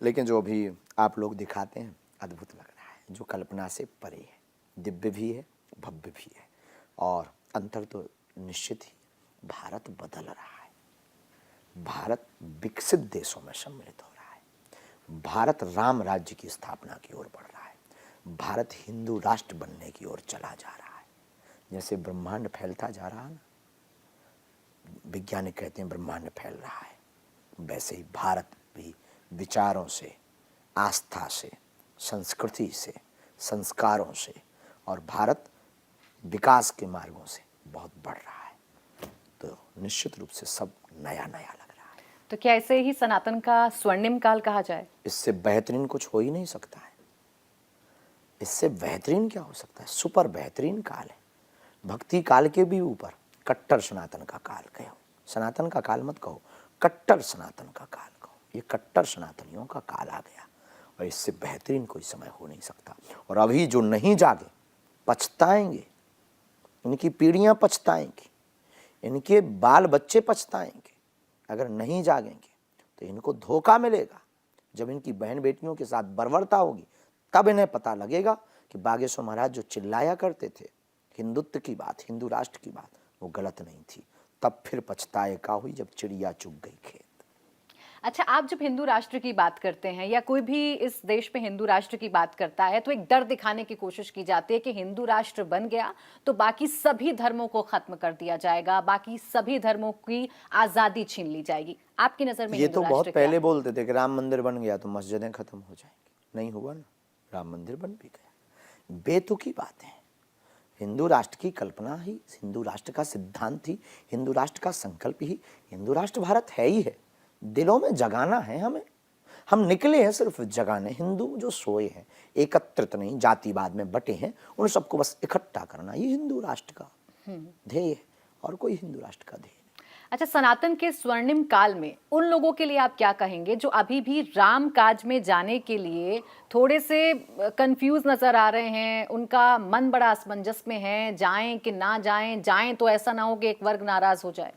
लेकिन जो भी आप लोग दिखाते हैं अद्भुत लग रहा है, जो कल्पना से परे है। दिव्य भी है, भव्य भी है। और अंतर तो निश्चित ही, भारत बदल रहा है, भारत विकसित देशों में सम्मिलित हो रहा है, भारत राम राज्य की स्थापना की ओर बढ़ रहा है, भारत हिंदू राष्ट्र बनने की ओर चला जा रहा है। जैसे ब्रह्मांड फैलता जा रहा है ना, वैज्ञानिक कहते हैं ब्रह्मांड फैल रहा है, वैसे ही भारत भी विचारों से, आस्था से, संस्कृति से, संस्कारों से और भारत विकास के मार्गों से बहुत बढ़ रहा है। तो निश्चित रूप से सब नया नया लग रहा है। तो क्या इसे ही सनातन का स्वर्णिम काल कहा जाए? इससे बेहतरीन कुछ हो ही नहीं सकता है। इससे बेहतरीन क्या हो सकता है? सुपर बेहतरीन काल है। भक्ति काल के भी ऊपर कट्टर सनातन का काल कहो। सनातन का काल मत कहो, कट्टर सनातन का काल कहो। ये कट्टर सनातनियों का काल आ गया और इससे बेहतरीन कोई समय हो नहीं सकता। और अभी जो नहीं जागे पछताएंगे, इनकी पीढ़ियां पछताएंगी, इनके बाल बच्चे पछताएंगे। अगर नहीं जागेंगे तो इनको धोखा मिलेगा। जब इनकी बहन बेटियों के साथ बर्बरता होगी तब इन्हें पता लगेगा कि बागेश्वर महाराज जो चिल्लाया करते थे हिंदुत्व की बात, हिंदू राष्ट्र की बात, वो गलत नहीं थी। तब फिर पछताए का हुई जब चिड़िया चुग गई खेत। अच्छा, आप जब हिंदू राष्ट्र की बात करते हैं या कोई भी इस देश में हिंदू राष्ट्र की बात करता है तो एक डर दिखाने की कोशिश की जाती है कि हिंदू राष्ट्र बन गया तो बाकी सभी धर्मों को खत्म कर दिया जाएगा, बाकी सभी धर्मों की आजादी छीन ली जाएगी। आपकी नजर में ये हिंदू तो बहुत राष्ट्र क्या पहले है? बोलते थे कि राम मंदिर बन गया तो मस्जिदें खत्म हो जाएंगी। नहीं हुआ ना, राम मंदिर बन भी गया। बेतुकी बात है। हिंदू राष्ट्र की कल्पना ही, हिंदू राष्ट्र का सिद्धांत ही, हिंदू राष्ट्र का संकल्प ही, हिंदू राष्ट्र भारत है ही है। दिलों में जगाना है हमें। हम निकले हैं सिर्फ जगाने। हिंदू जो सोए हैं, एकत्रित नहीं, जातिवाद में बटे हैं, उन सबको बस इकट्ठा करना, ये हिंदू राष्ट्र का ध्येय है और कोई हिंदू राष्ट्र का ध्येय नहीं। अच्छा, सनातन के स्वर्णिम काल में उन लोगों के लिए आप क्या कहेंगे जो अभी भी राम काज में जाने के लिए थोड़े से कंफ्यूज नजर आ रहे हैं, उनका मन बड़ा असमंजस में है, जाएं कि ना जाएं, जाएं तो ऐसा ना हो कि एक वर्ग नाराज हो जाए?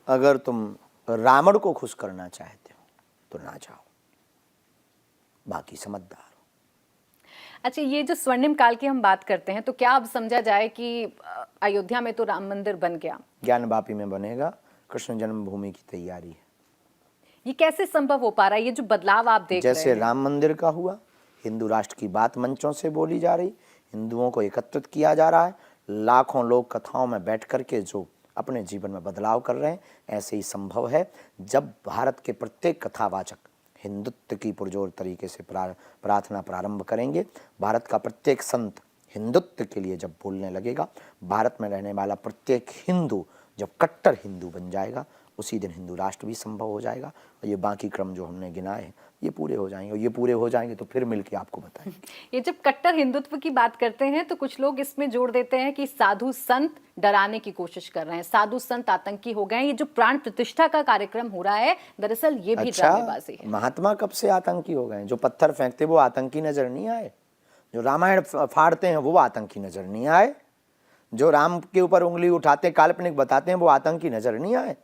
अगर तुम रावण को खुश करना चाहते हो तो ना जाओ, बाकी समझदार हो। अच्छा, ये जो स्वर्णिम काल की हम बात करते हैं तो क्या अब समझा जाए कि अयोध्या में तो राम मंदिर बन गया, ज्ञानवापी में बनेगा, कृष्ण जन्मभूमि की तैयारी है। ये कैसे संभव हो पा रहा है? ये जो बदलाव आप देख रहे जैसे हैं, राम मंदिर का हुआ, हिंदू राष्ट्र की बात मंचों से बोली जा रही, हिंदुओं को एकत्रित किया जा रहा है, लाखों लोग कथाओं में बैठ करके जो अपने जीवन में बदलाव कर रहे हैं, ऐसे ही संभव है जब भारत के प्रत्येक कथावाचक हिंदुत्व की पुरजोर तरीके से प्रार्थना प्रारंभ करेंगे। भारत का प्रत्येक संत हिंदुत्व के लिए जब बोलने लगेगा, भारत में रहने वाला प्रत्येक हिंदू जब कट्टर हिंदू बन जाएगा, उसी दिन हिंदू राष्ट्र भी संभव हो जाएगा। और ये बाकी क्रम जो हमने गिनाए हैं ये पूरे हो जाएंगे, और ये पूरे हो जाएंगे तो फिर मिलके आपको बताएंगे। ये जब कट्टर हिंदुत्व की बात करते हैं तो कुछ लोग इसमें जोड़ देते हैं कि साधु संत डराने की कोशिश कर रहे हैं, साधु संत आतंकी हो गए हैं। ये जो प्राण प्रतिष्ठा का कार्यक्रम हो रहा है, दरअसल ये भी ड्रामेबाजी है। महात्मा कब से आतंकी हो गए? जो पत्थर फेंकते वो आतंकी नजर नहीं आए? जो रामायण फाड़ते हैं वो आतंकी नजर नहीं आए? जो राम के ऊपर उंगली उठाते काल्पनिक बताते हैं वो आतंकी नजर नहीं आए?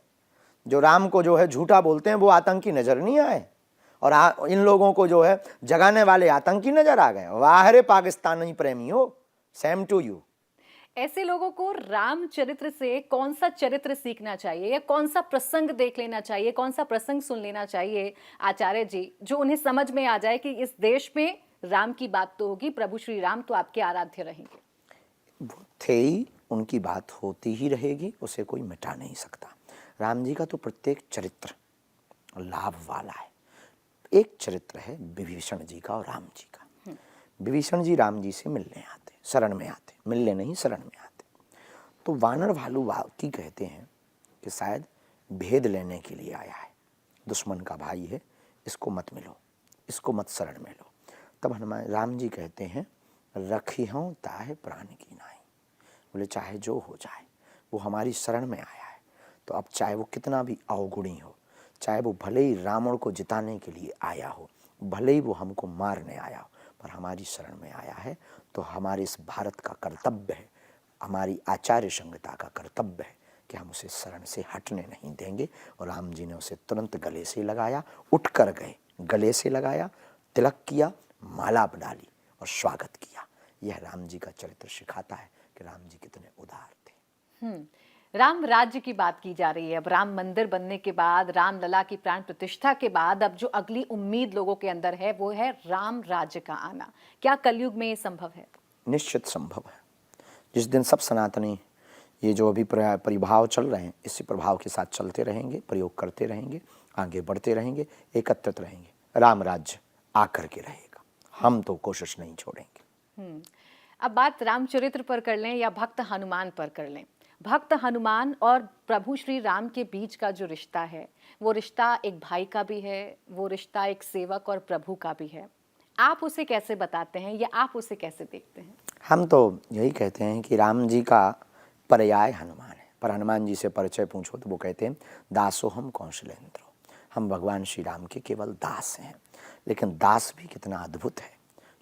जो राम को जो है झूठा बोलते हैं वो आतंकी नजर नहीं आए? और इन लोगों को जो है जगाने वाले आतंकी नजर आ गए। वाह रे पाकिस्तानी प्रेमियों, सेम टू यू। ऐसे लोगों को रामचरित्र से कौन सा चरित्र सीखना चाहिए या कौन सा प्रसंग देख लेना चाहिए, कौन सा प्रसंग सुन लेना चाहिए आचार्य जी, जो उन्हें समझ में आ जाए कि इस देश में राम की बात तो होगी, प्रभु श्री राम तो आपके आराध्य रहेंगे? वो थे ही, उनकी बात होती ही रहेगी, उसे कोई मिटा नहीं सकता। राम जी का तो प्रत्येक चरित्र लाभ वाला है। एक चरित्र है विभीषण जी का और राम जी का। विभीषण जी राम जी से मिलने आते, शरण में आते, मिलने नहीं शरण में आते। तो वानर भालू वाल्की कहते हैं कि शायद भेद लेने के लिए आया है, दुश्मन का भाई है, इसको मत मिलो, इसको मत शरण में लो। तब हनुमान राम जी कहते हैं रखी हूँ ताहे प्राण की नाई। बोले चाहे जो हो जाए वो हमारी शरण में आया है, तो अब चाहे वो कितना भी अवगुणी हो, चाहे वो भले ही रावण को जिताने के लिए आया हो, भले ही वो हमको मारने आया हो, पर हमारी शरण में आया है, तो हमारे इस भारत का कर्तव्य है, हमारी आचार्य संहिता का कर्तव्य है कि हम उसे शरण से हटने नहीं देंगे। और राम जी ने उसे तुरंत गले से लगाया, उठ कर गए, गले से लगाया, तिलक किया, माला डाली और स्वागत किया। यह राम जी का चरित्र सिखाता है कि राम जी कितने उदार थे। राम राज्य की बात की जा रही है। अब राम मंदिर बनने के बाद, राम लला की प्राण प्रतिष्ठा के बाद, अब जो अगली उम्मीद लोगों के अंदर है वो है राम राज्य का आना। क्या कलयुग में ये संभव है? निश्चित संभव है। जिस दिन सब सनातनी ये जो अभी परिभाव चल रहे हैं, इसी प्रभाव के साथ चलते रहेंगे, प्रयोग करते रहेंगे, आगे बढ़ते रहेंगे, एकत्रित रहेंगे, राम राज्य आकर के रहेगा। हम तो कोशिश नहीं छोड़ेंगे। अब बात रामचरित्र पर कर लें या भक्त हनुमान पर कर लें। भक्त हनुमान और प्रभु श्री राम के बीच का जो रिश्ता है, वो रिश्ता एक भाई का भी है, वो रिश्ता एक सेवक और प्रभु का भी है। आप उसे कैसे बताते हैं या आप उसे कैसे देखते हैं? हम तो यही कहते हैं कि राम जी का पर्याय हनुमान है। पर हनुमान जी से परिचय पूछो तो वो कहते हैं दासो हम कौशलेंद्रो, हम भगवान श्री राम के केवल दास हैं। लेकिन दास भी कितना अद्भुत है,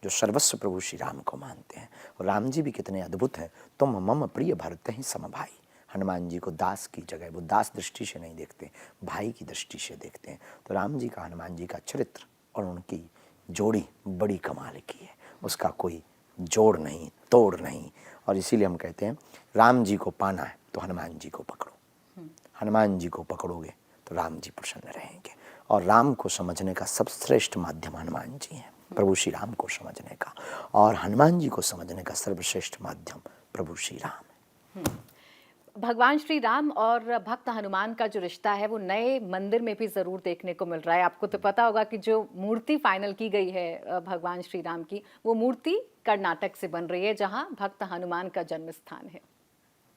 जो सर्वस्व प्रभु श्री राम को मानते हैं। और राम जी भी कितने अद्भुत हैं, तुम मम प्रिय भरत ही समभाई। हनुमान जी को दास की जगह वो दास दृष्टि से नहीं देखते, भाई की दृष्टि से देखते हैं। तो राम जी का, हनुमान जी का चरित्र और उनकी जोड़ी बड़ी कमाल की है, उसका कोई जोड़ नहीं, तोड़ नहीं। और इसीलिए हम कहते हैं राम जी को पाना है तो हनुमान जी को पकड़ो, हनुमान जी को पकड़ोगे तो राम जी प्रसन्न रहेंगे। और राम को समझने का सबश्रेष्ठ माध्यम हनुमान जी हैं, प्रभु श्री राम को समझने का। और हनुमान जी को समझने का सर्वश्रेष्ठ माध्यम प्रभु श्री राम है। भगवान श्री राम और भक्त हनुमान का जो रिश्ता है वो नए मंदिर में भी जरूर देखने को मिल रहा है। आपको तो पता होगा कि जो मूर्ति फाइनल की गई है भगवान श्री राम की, वो मूर्ति कर्नाटक से बन रही है, जहां भक्त हनुमान का जन्म स्थान है।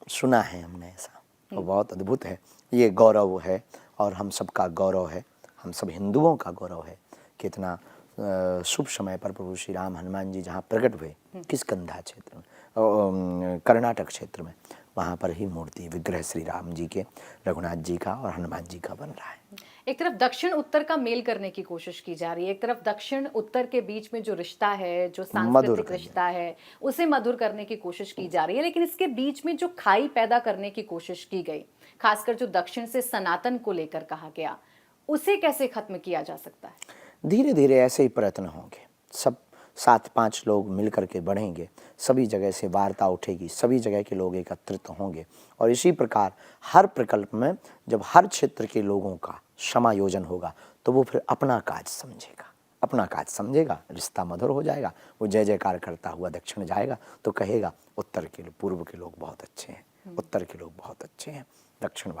सुना है हमने ऐसा, और बहुत अद्भुत है। ये गौरव है और हम सबका गौरव है, हम सब हिंदुओं का गौरव है। कितना शुभ समय पर प्रभु श्री राम हनुमान जी जहाँ प्रकट हुए, किस कंधा क्षेत्र में, कर्नाटक क्षेत्र में, वहाँ पर ही मूर्ति विग्रह श्री राम जी के, रघुनाथ जी का और हनुमान जी का बन रहा है। एक तरफ दक्षिण उत्तर का मेल करने की कोशिश की जा रही है, एक तरफ दक्षिण उत्तर के बीच में जो रिश्ता है, जो सांस्कृतिक रिश्ता है, उसे मधुर करने की कोशिश की जा रही है। लेकिन इसके बीच में जो खाई पैदा करने की कोशिश की गई, खासकर जो दक्षिण से सनातन को लेकर कहा गया, उसे कैसे खत्म किया जा सकता है? धीरे धीरे ऐसे ही प्रयत्न होंगे, सब 7-5 लोग मिल करके बढ़ेंगे, सभी जगह से वार्ता उठेगी, सभी जगह के लोग एकत्रित होंगे। और इसी प्रकार हर प्रकल्प में जब हर क्षेत्र के लोगों का समायोजन होगा तो वो फिर अपना काज समझेगा, अपना काज समझेगा, रिश्ता मधुर हो जाएगा। वो जय जयकार करता हुआ दक्षिण जाएगा तो कहेगा उत्तर के पूर्व के लोग बहुत अच्छे हैं, उत्तर के लोग बहुत अच्छे हैं, दक्षिण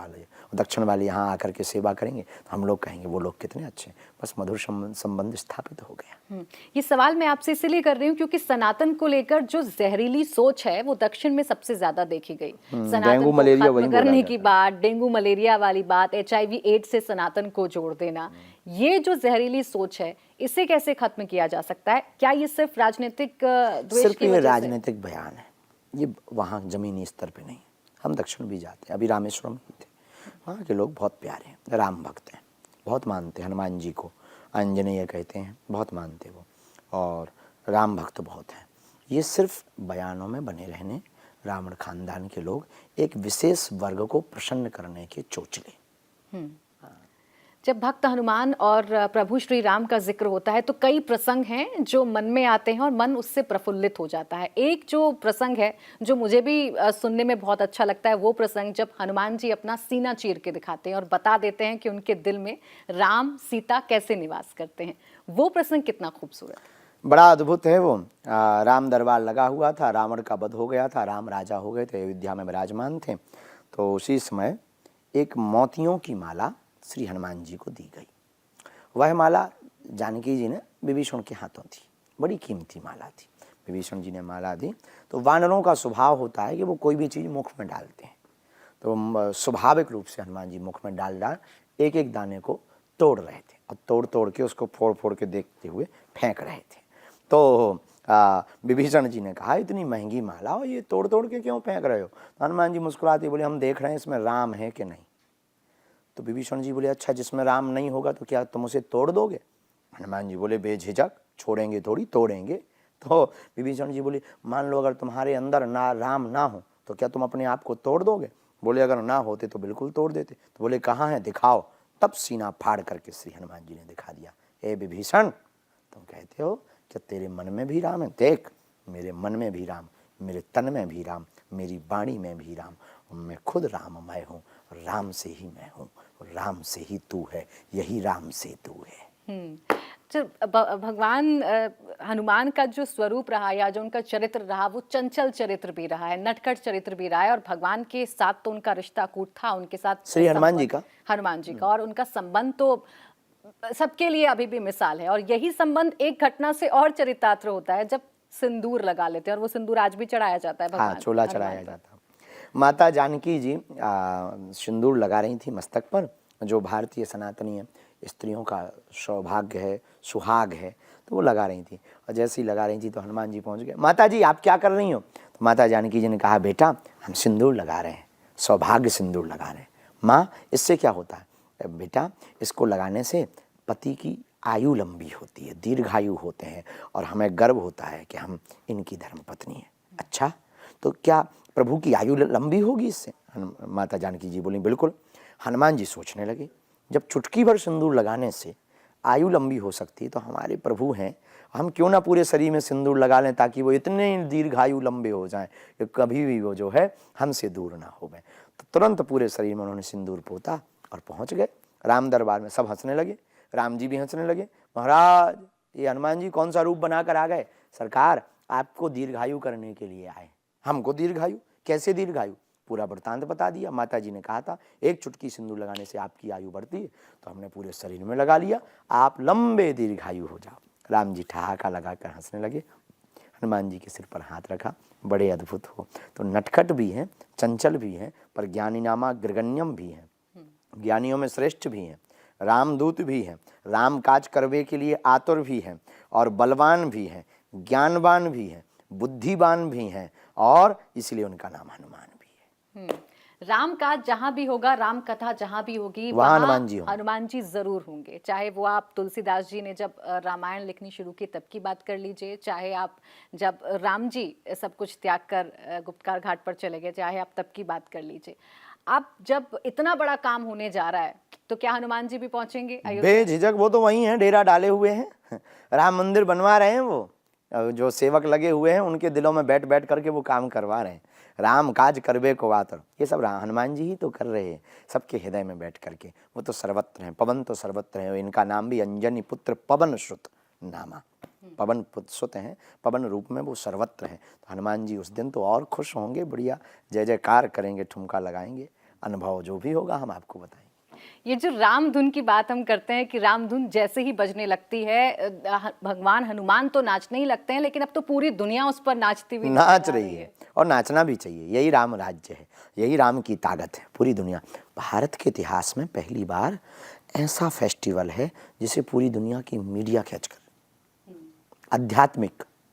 वाले यहाँ आकर के सेवा करेंगे तो हम लोग कहेंगे वो लोग कितने अच्छे हैं। बस मधुर संबंध स्थापित हो गया। ये सवाल मैं आपसे इसलिए कर रही हूँ क्योंकि सनातन को लेकर जो जहरीली सोच है वो दक्षिण में सबसे ज्यादा देखी गई। सनातन को खत्म करने की बात, डेंगू मलेरिया वाली बात, HIV एड्स से सनातन को जोड़ देना, ये जो जहरीली सोच है इसे कैसे खत्म किया जा सकता है? क्या ये सिर्फ राजनीतिक द्वेष की वजह से? राजनीतिक बयान है ये, वहाँ जमीनी स्तर पे नहीं। हम दक्षिण भी जाते हैं, अभी रामेश्वरम ही थे, वहाँ के लोग बहुत प्यारे हैं, राम भक्त हैं, बहुत मानते हैं हनुमान जी को, आंजनेय कहते हैं, बहुत मानते वो, और राम भक्त बहुत हैं। ये सिर्फ बयानों में बने रहने, रावण खानदान के लोग एक विशेष वर्ग को प्रसन्न करने के चोचले। जब भक्त हनुमान और प्रभु श्री राम का जिक्र होता है तो कई प्रसंग हैं जो मन में आते हैं और मन उससे प्रफुल्लित हो जाता है। एक जो प्रसंग है जो मुझे भी सुनने में बहुत अच्छा लगता है, वो प्रसंग जब हनुमान जी अपना सीना चीर के दिखाते हैं और बता देते हैं कि उनके दिल में राम सीता कैसे निवास करते हैं। वो प्रसंग कितना खूबसूरत, बड़ा अद्भुत है वो। राम दरबार लगा हुआ था, रावण का वध हो गया था, राम राजा हो गए थे, अयोध्या में विराजमान थे। तो उसी समय एक मोतियों की माला श्री हनुमान जी को दी गई। वह माला जानकी जी ने विभीषण के हाथों थी, बड़ी कीमती माला थी। विभीषण जी ने माला दी तो वानरों का स्वभाव होता है कि वो कोई भी चीज़ मुख में डालते हैं, तो स्वाभाविक रूप से हनुमान जी मुख में डाल एक एक दाने को तोड़ रहे थे और तोड़ तोड़ के उसको फोड़ फोड़ के देखते हुए फेंक रहे थे। तो विभीषण जी ने कहा इतनी महंगी माला और ये तोड़ तोड़ के क्यों फेंक रहे हो? तो हनुमान जी मुस्कुराते बोले हम देख रहे हैं इसमें राम है कि नहीं। तो विभीषण जी बोले अच्छा जिसमें राम नहीं होगा तो क्या तुम उसे तोड़ दोगे? हनुमान जी बोले बेझिझक, छोड़ेंगे थोड़ी, तोड़ेंगे। तो विभीषण जी बोले मान लो अगर तुम्हारे अंदर ना राम ना हो तो क्या तुम अपने आप को तोड़ दोगे? बोले अगर ना होते तो बिल्कुल तोड़ देते। तो बोले कहाँ है दिखाओ। तब सीना फाड़ करके श्री हनुमान जी ने दिखा दिया। ए विभीषण तुम कहते हो क्या तेरे मन में भी राम है? देख मेरे मन में भी राम, मेरे तन में भी राम, मेरी वाणी में भी राम, मैं खुद राममय हूँ, राम से ही मैं हूँ, राम से ही तू है, यही राम से तू है। तो भगवान हनुमान का जो स्वरूप रहा या जो उनका चरित्र रहा वो चंचल चरित्र भी रहा है, नटखट चरित्र भी रहा है, और भगवान के साथ तो उनका रिश्ता कूट था, उनके साथ श्री हनुमान जी का, हनुमान जी का, और उनका संबंध तो सबके लिए अभी भी मिसाल है। और यही संबंध एक घटना से और चरितार्थ होता है जब सिंदूर लगा लेते हैं, और वो सिंदूर आज भी चढ़ाया जाता है भगवान। हाँ, चोला चढ़ाया जाता। माता जानकी जी सिंदूर लगा रही थी मस्तक पर, जो भारतीय सनातनीय स्त्रियों का सौभाग्य है, सुहाग है, तो वो लगा रही थी। और जैसे ही लगा रही थी तो हनुमान जी पहुंच गए। माता जी आप क्या कर रही हो? तो माता जानकी जी ने कहा, बेटा हम सिंदूर लगा रहे हैं, सौभाग्य सिंदूर लगा रहे हैं। माँ इससे क्या होता है? बेटा इसको लगाने से पति की आयु लंबी होती है, दीर्घायु होते हैं, और हमें गर्व होता है कि हम इनकी धर्मपत्नी हैं। अच्छा, तो क्या प्रभु की आयु लंबी होगी इससे? माता जानकी जी बोली, बिल्कुल। हनुमान जी सोचने लगे, जब चुटकी भर सिंदूर लगाने से आयु लंबी हो सकती है तो हमारे प्रभु हैं, हम क्यों ना पूरे शरीर में सिंदूर लगा लें ताकि वो इतने दीर्घायु लंबे हो जाएं कि कभी भी वो जो है हमसे दूर ना हो गए। तो तुरंत पूरे शरीर में उन्होंने सिंदूर पोता और पहुंच गए राम दरबार में। सब हंसने लगे, राम जी भी हंसने लगे। महाराज ये हनुमान जी कौन सा रूप बनाकर आ गए? सरकार आपको दीर्घायु करने के लिए आए। हमको दीर्घायु? कैसे दीर्घायु? पूरा वृत्तांत बता दिया। माता जी ने कहा था एक चुटकी सिंदूर लगाने से आपकी आयु बढ़ती है, तो हमने पूरे शरीर में लगा लिया, आप लंबे दीर्घायु हो जाओ। राम जी ठहाका लगाकर हंसने लगे। हनुमान जी के सिर पर हाथ रखा, बड़े अद्भुत हो। तो नटखट भी हैं, चंचल भी हैं, पर ज्ञानीनामा ग्रगण्यम भी हैं, ज्ञानियों में श्रेष्ठ भी हैं, रामदूत भी हैं, राम काज करवे के लिए आतुर भी हैं, और बलवान भी हैं, ज्ञानवान भी हैं, बुद्धिवान भी हैं, और इसलिए उनका नाम हनुमान भी है। राम काज जहां भी होगा, राम कथा जहां भी होगी, वहाँ वहां हनुमान जी जरूर होंगे। चाहे वो आप तुलसीदास जी ने जब रामायण लिखनी शुरू की तब की बात कर लीजिए, चाहे आप जब राम जी सब कुछ त्याग कर गुप्तकार घाट पर चले गए, चाहे आप तब की बात कर लीजिए। अब जब इतना बड़ा काम होने जा रहा है तो क्या हनुमान जी भी पहुंचेंगे अयोध्या? बेझिझक वो तो वहीं हैं, डेरा डाले हुए हैं, राम मंदिर बनवा रहे हैं। वो जो सेवक लगे हुए हैं उनके दिलों में बैठ बैठ करके वो काम करवा रहे हैं। राम काज करबे को आतुर, ये सब हनुमान जी ही तो कर रहे हैं, सबके हृदय में बैठ करके। वो तो सर्वत्र हैं, पवन तो सर्वत्र है। इनका नाम भी अंजनी पुत्र पवन सुत नामा, पवन सुत हैं, पवन रूप में वो सर्वत्र हैं। तो हनुमान जी उस दिन तो और खुश होंगे, बढ़िया जय जयकार करेंगे, ठुमका लगाएंगे। अनुभव जो भी होगा हम आपको बताएंगे। ये जो राम धुन की बात हम करते हैं कि राम धुन जैसे ही बजने लगती है, भगवान हनुमान तो नाचने ही लगते हैं, लेकिन अब तो पूरी दुनिया उस पर नाचती हुई नाच रही है, और नाचना भी चाहिए। यही राम राज्य है, यही राम की ताकत है। पूरी दुनिया, भारत के इतिहास में पहली बार ऐसा फेस्टिवल है जिसे पूरी दुनिया की मीडिया कैच कर।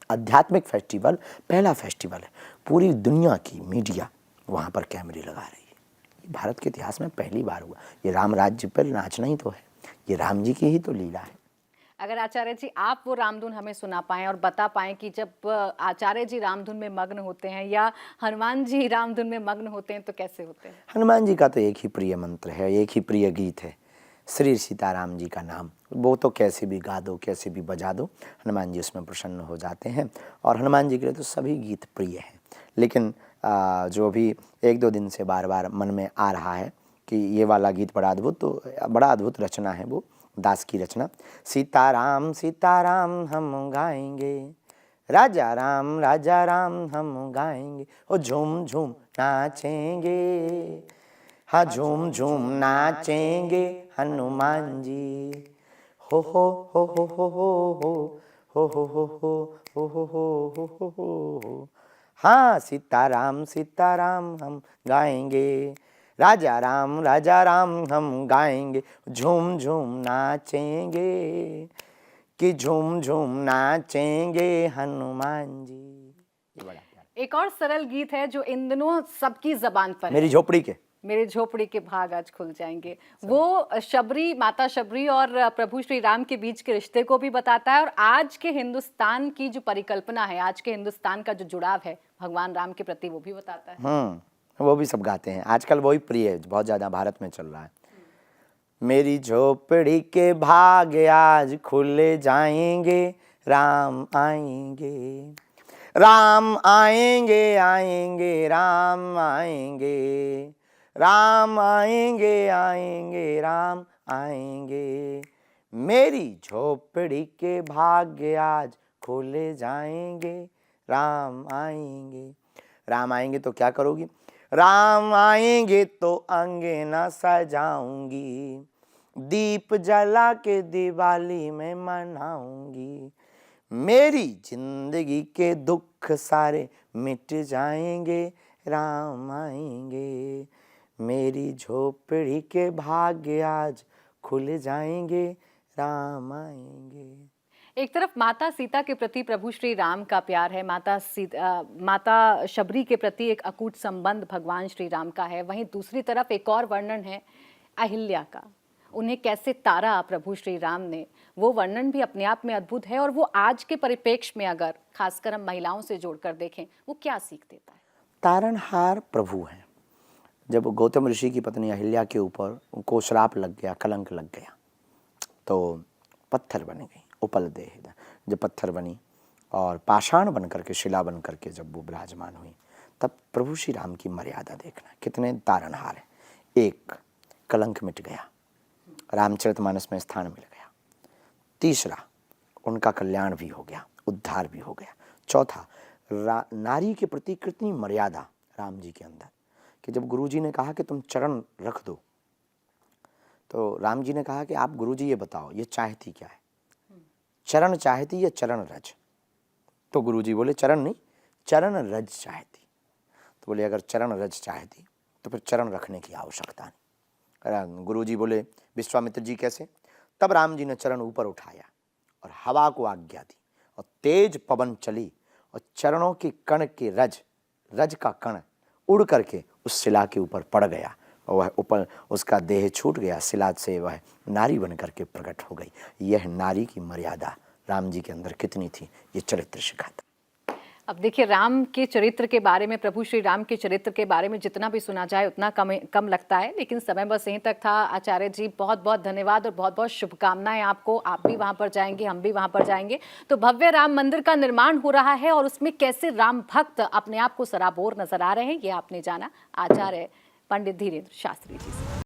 आध्यात्मिक फेस्टिवल, पहला फेस्टिवल है, पूरी दुनिया की मीडिया वहाँ पर कैमरे लगा रही है। भारत के इतिहास में पहली बार हुआ। ये राम राज्य पर नाचना ही तो है, ये राम जी की ही तो लीला है। अगर आचार्य जी आप वो रामधुन हमें सुना पाएं और बता पाएं कि जब आचार्य जी रामधुन में मग्न होते हैं या हनुमान जी रामधुन में मग्न होते हैं तो कैसे होते हैं? हनुमान जी का तो एक ही प्रिय मंत्र है, एक ही प्रिय गीत है, श्री सीताराम जी का नाम। वो तो कैसे भी गा दो, कैसे भी बजा दो, हनुमान जी उसमें प्रसन्न हो जाते हैं। और हनुमान जी के लिए तो सभी गीत प्रिय हैं। लेकिन जो भी एक दो दिन से बार बार मन में आ रहा है कि ये वाला गीत बड़ा अद्भुत, तो बड़ा अद्भुत रचना है वो, दास की रचना। सीताराम सीताराम हम गाएंगे, राजा राम हम गाएंगे, ओ झूम झूम नाचेंगे, हाँ झूम झूम नाचेंगे हनुमान जी। हो हो हो हो हो हो हो हो हो हो हो हो हो हो। हाँ सीताराम सीताराम हम गाएंगे, राजा राम हम गाएंगे, झूम झूम नाचेंगे, कि झूम झूम नाचेंगे हनुमान जी। ये बड़ा प्यारा। एक और सरल गीत है जो इन दिनों सबकी जबान पर मेरी झोपड़ी के, मेरे झोपड़ी के भाग आज खुल जाएंगे। वो शबरी, माता शबरी और प्रभु श्री राम के बीच के रिश्ते को भी बताता है, और आज के हिंदुस्तान की जो परिकल्पना है, आज के हिंदुस्तान का जो जुड़ाव है भगवान राम के प्रति, वो भी बताता है। वो भी सब गाते हैं आजकल, वही प्रिय है, बहुत ज्यादा भारत में चल रहा है। मेरी झोपड़ी के भाग आज खुल जाएंगे, राम आएंगे, राम आएंगे आएंगे राम आएंगे, राम आएंगे आएंगे राम आएंगे, मेरी झोपड़ी के भाग्य आज खोले जाएंगे, राम आएंगे। राम आएंगे तो क्या करोगी? राम आएंगे तो अंगना सजाऊंगी, दीप जला के दिवाली में मनाऊंगी, मेरी जिंदगी के दुख सारे मिट जाएंगे, राम आएंगे, मेरी झोपड़ी के भाग्य आज खुल जाएंगे, राम आएंगे। एक तरफ माता सीता के प्रति प्रभु श्री राम का प्यार है, माता शबरी के प्रति एक अकूट संबंध भगवान श्री राम का है, वहीं दूसरी तरफ एक और वर्णन है अहिल्या का। उन्हें कैसे तारा प्रभु श्री राम ने, वो वर्णन भी अपने आप में अद्भुत है। और वो आज के परिप्रेक्ष्य में अगर खासकर हम महिलाओं से जोड़कर देखें, वो क्या सीख देता है? तारनहार प्रभु हैं। जब गौतम ऋषि की पत्नी अहिल्या के ऊपर उनको श्राप लग गया, कलंक लग गया, तो पत्थर बन गई, उपल देह जब पत्थर बनी और पाषाण बन करके, शिला बन करके जब वो विराजमान हुई, तब प्रभु श्री राम की मर्यादा देखना, कितने तारनहार है। एक, कलंक मिट गया, रामचरितमानस में स्थान मिल गया। तीसरा, उनका कल्याण भी हो गया, उद्धार भी हो गया। चौथा, नारी के प्रति कितनी मर्यादा राम जी के अंदर, कि जब गुरुजी ने कहा कि तुम चरण रख दो, तो राम जी ने कहा कि आप गुरुजी ये बताओ, ये चाहती क्या है, चरण चाहती या चरण रज? तो गुरुजी बोले चरण नहीं, चरण रज चाहती। तो बोले अगर चरण रज चाहती तो फिर चरण रखने की आवश्यकता नहीं। गुरुजी बोले विश्वामित्र जी कैसे? तब राम जी ने चरण ऊपर उठाया और हवा को आज्ञा दी और तेज पवन चली और चरणों के कण के रज का कण उड़ करके उस शिला के ऊपर पड़ गया और वह ऊपर उसका देह छूट गया, शिला से वह नारी बन करके प्रकट हो गई। यह नारी की मर्यादा राम जी के अंदर कितनी थी, ये चरित्र सिखाता। अब देखिए, राम के चरित्र के बारे में, प्रभु श्री राम के चरित्र के बारे में जितना भी सुना जाए उतना कम लगता है, लेकिन समय बस यहीं तक था। आचार्य जी, बहुत बहुत धन्यवाद और बहुत बहुत शुभकामनाएं आपको। आप भी वहां पर जाएंगे, हम भी वहां पर जाएंगे। तो भव्य राम मंदिर का निर्माण हो रहा है और उसमें कैसे राम भक्त अपने आप को सराबोर नजर आ रहे हैं, ये आपने जाना आचार्य पंडित धीरेन्द्र शास्त्री जी से।